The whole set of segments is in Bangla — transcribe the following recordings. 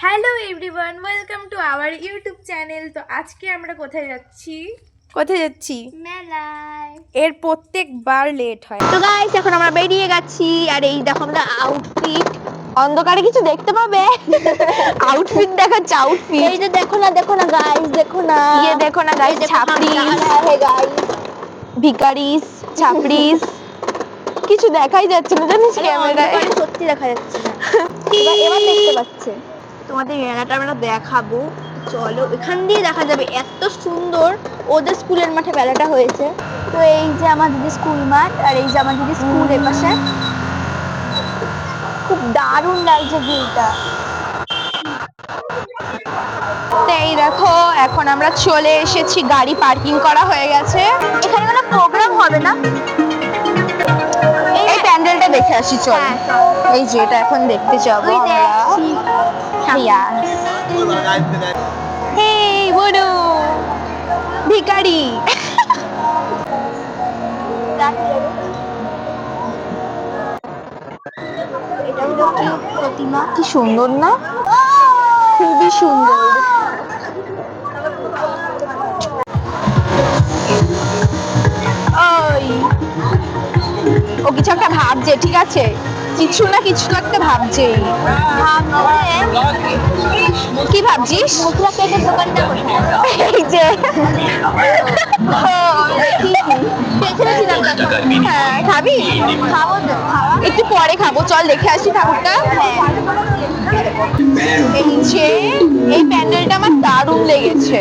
Hello everyone, welcome to our YouTube channel. তো আজকে আমরা কোথায় যাচ্ছি? মেলায়। এর প্রত্যেকবার লেট হয়। তো গাইস এখন আমরা বেরিয়ে গেছি আর এই দেখো আমরা আউটফিট অন্ধকারে কিছু দেখতে পাবে আউটফিট দেখাচ্ছে আউটফিট এই যে দেখো না গাইস দেখো না গাইস ছাপড়িস হ্যাঁ গাইস ভিকারিস ছাপড়িস কিছু দেখাই যাচ্ছে না জানিস ক্যামেরায় সত্যি দেখা যাচ্ছে না এবার দেখতে পাচ্ছে তোমাদের মেলাটা আমরা দেখাবো চলো এখান দিয়ে দেখা যাবে এত সুন্দর ওদের স্কুলের মাঠে মেলাটা হয়েছে তো এই যে আমার দিদি স্কুল মাঠ আর এই যে আমার দিদি স্কুল এর পাশে খুব দারুণ লাগছে ভিউটা এই দেখো এখন আমরা চলে এসেছি গাড়ি পার্কিং করা হয়ে গেছে এখানে কোনো প্রোগ্রাম হবে না এই প্যান্ডেলটা দেখে আসি চল এই যে এটা এখন দেখতে যাবো আমরা হেই বড় ভিখারি এটা হলো কি প্রতিমা কি সুন্দর না খুবই সুন্দর ওই ও কিছু একটা ভাবছে ঠিক আছে কিছু না কিছু একটা ভাবছে কি ভাবছিস মথুরা কেকের দোকানটা কোথায় এই যে হ্যাঁ খাবি খাবো তো একটু পরে খাবো চল দেখে আসি ঠাকুরটা এই যে এই প্যান্ডেলটা আমার দারুণ লেগেছে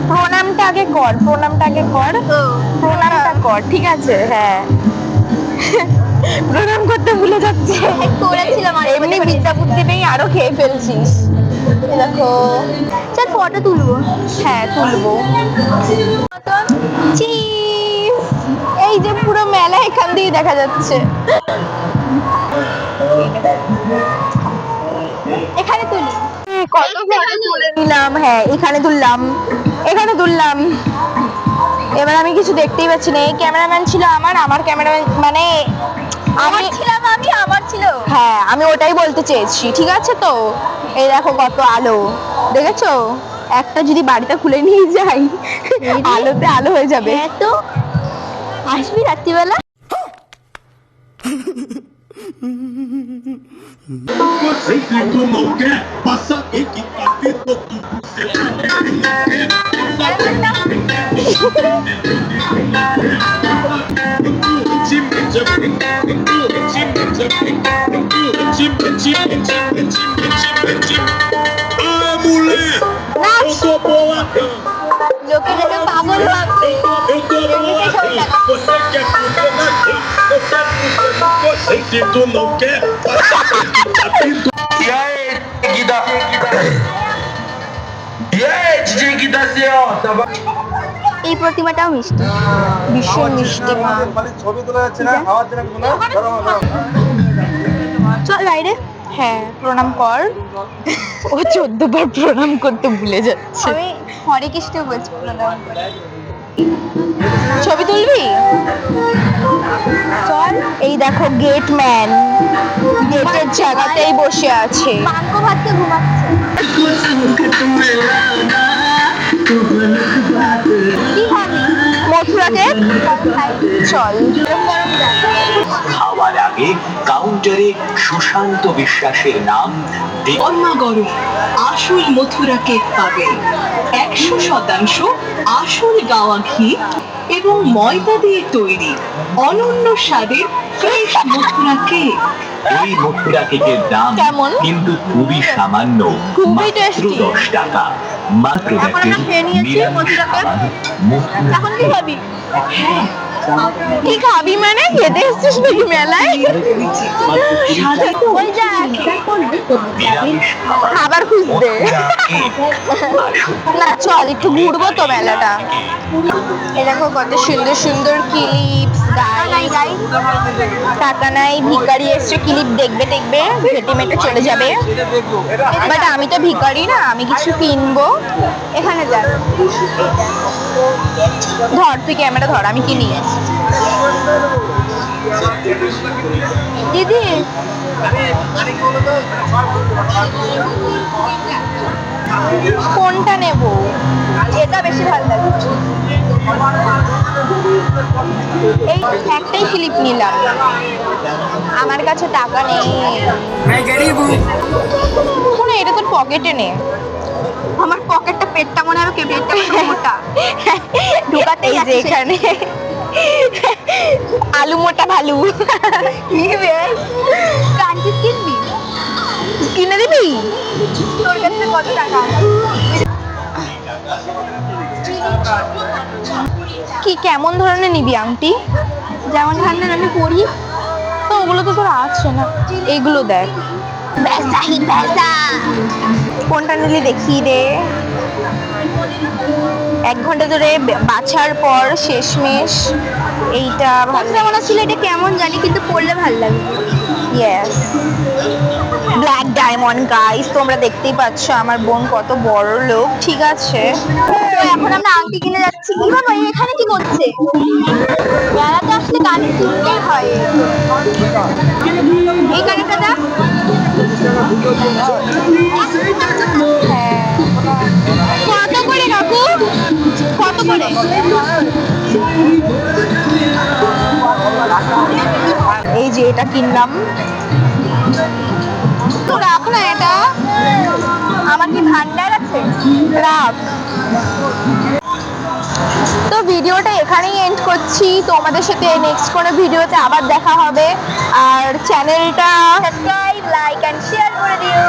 প্রণামটা আগে কর প্রণামটা কর ঠিক আছে হ্যাঁ প্রণাম করতে ভুলে যাচ্ছে করেছিলাম আর এমনি বিদ্যা বুদ্ধি নেই আরো খেয়ে ফেলছিস দেখো চল ফটো তুলবো হ্যাঁ তুলবো এই যে পুরো মেলা এখান দিয়ে দেখা যাচ্ছে এখানে তুলি কত ফটো তুলে নিলাম হ্যাঁ এখানে তুললাম এবার আমি কিছু দেখতেই পাচ্ছি না এই ক্যামেরাম্যান ছিল আমার ক্যামেরাম্যান মানে আমার ছিল হ্যাঁ আমি ওটাই বলতে চেয়েছি ঠিক আছে তো এই দেখো কত আলো দেখেছো একটা যদি বাড়িটা খুলে নিয়ে যাই আলোতে আলো হয়ে যাবে তো আসবি রাত্রিবেলা Sei que tu não quer, passa e que capítulo tu Ah, mulher! Eu tô boladão! লোকেরা পাগল ভাবছে Eu tô boladão! Você quer fuder na cama? Eu quero fuder com você que tu não quer, passa e que capítulo. E aí, Guida? E aí, DJ Guida, assim, ó, tava... এই প্রতিমাটাও মিষ্টি ভীষণ মিষ্টি মা ছবি তোলা যাচ্ছে না আওয়াজ রাখবো না চল বাইরে হ্যাঁ প্রণাম কর ও 14 বার প্রণাম করতে ভুলে যাচ্ছে আমি হরে কৃষ্ণ বলছি প্রণাম ছবি তুলবি চল এই দেখো গেটম্যান গেটের জায়গাতেই বসে আছে মাংস ভাতকে ঘুমাচ্ছে কি খাবি মথুরাকে চল খাওয়ার আগে কাউন্টারে সুশান্ত বিশ্বাসের নাম গরমা গরম আসল মথুরা কেক পাবেন 100% আসল গাওয়া ঘি এবং ময়দা দিয়ে তৈরি অনন্য স্বাদের ফ্রেশ মথুরা কেক এই মথুরা কেকের দাম কেমন? কিন্তু খুবই সামান্য খুবই মাত্র tasty। 10 টাকা মাত্র এখন আমরা খেয়ে নিয়েছি মথুরা কেক। এখন কি খাবি হ্যাঁ কি খাবি মানে খেতে এসছিস নাকি মেলায়? ওই দেখ, খাবার খুঁজতে। না চল একটু ঘুরবো তো মেলাটা। এ দেখো কত সুন্দর সুন্দর ক্লিপস, গাইস টাকা নাই, ভিখারি এসছে ক্লিপ দেখবে দেখবে ঘেটে মেটে চলে যাবে। বাট আমি তো ভিখারি না, আমি কিছু কিনবো। এখানে দেখ, ধর তুই ক্যামেরা ধর, আমি কিনি। দিদি কোনটা নেব? এটা বেশি ভালো লাগে। এই একটাই ক্লিপ নিলাম, আমার কাছে টাকা নেই। শোনো, এটা তোর পকেটে নে। আমার পকেটটা, পেটটা মনে হয় পেটটা মোটা ঢুকাতে যে এখানে আলু মোটা ভালু। কি বেশ কাঞ্চিস কিনবি? কিনে দিবি? তোর কাছে কত টাকা? কি কেমন ধরনের নিবি আংটি? যেমন ধরনের আমি পরি। তো ওগুলো তো তোর আছে না, এইগুলো দেখ। কোনটা নিলি দেখি রে। 1 ঘন্টা ধরে বাছার পর শেষমেশ এইটা ভালো মনে ছিল। এটা কেমন জানি, কিন্তু পরলে ভালো লাগবে। ইয়েস, ব্ল্যাক ডায়মন্ড গাইস, তোমরা দেখতেই পাচ্ছ আমার বোন কত বড় লোক। ঠিক আছে, তো এখন আমরা আংটি কিনে যাচ্ছি। কি বাবা এখানে কি করছে? মেলাতে আসলে গাড়ি কিনতেই হয়। এই গাড়িটা দেখ। হ্যাঁ, কত করে কাকু? কত করে? এই যে এটা কিনলাম। তো রাখ না, এটা আমার কি ভান্ডার আছে, রাখ। তো ভিডিওটা এখানেই এন্ড করছি। তোমাদের সাথে নেক্সট কোনো ভিডিওতে আবার দেখা হবে। আর চ্যানেলটা সাবস্ক্রাইব, লাইক এন্ড শেয়ার করে দিও।